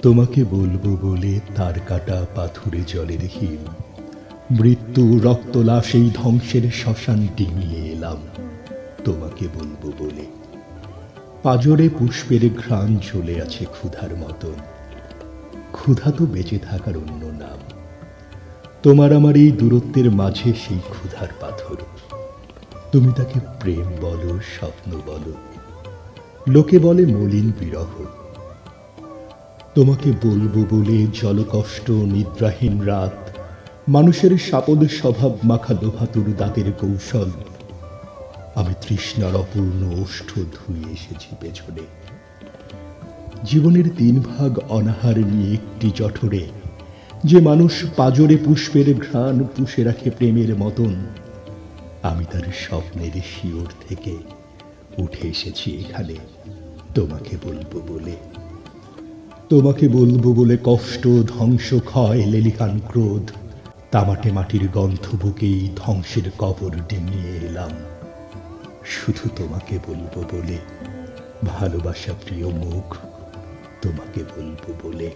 তোমাকে বলবো বলে তার কাটা পাথুরে জলের হিম, মৃত্যু রক্তলাশ এই ধ্বংসের শ্মশান ডিঙিয়ে এলাম তোমাকে বলবো বলে। পাজরে পুষ্পের ঘ্রাণ চলে আছে ক্ষুধার মতন, ক্ষুধা তো বেঁচে থাকার অন্য নাম। তোমার আমার এই দূরত্বের মাঝে সেই ক্ষুধার পাথর, তুমি তাকে প্রেম বলো, স্বপ্ন বলো, লোকে বলে মলিন বিরহ। তোমাকে বলবো বলে জলকষ্ট, নিদ্রাহীন রাত, মানুষের সাপদ স্বভাব মাখা লোভাতুর দাঁতের কৌশল, আমি তৃষ্ণার অপূর্ণ ওষ্ঠ ধুয়ে এসেছি পেছনে। জীবনের ৩ ভাগ অনাহার নিয়ে একটি জঠরে, যে মানুষ পাজরে পুষ্পের ঘ্রাণ পুষে রাখে প্রেমের মতন, আমি তার স্বপ্নের শিওর থেকে উঠে এসেছি এখানে তোমাকে বলবো বলে। তোমাকে বলবো বলে কষ্ট, ধ্বংস, ক্ষয়, লেলিহান ক্রোধ, তামাটে মাটির গন্ধ বুকেই ধ্বংসের কবর ডিঙিয়ে এলাম শুধু তোমাকে বলবো বলে। ভালোবাসা প্রিয় মুখ, তোমাকে বলবো বলে।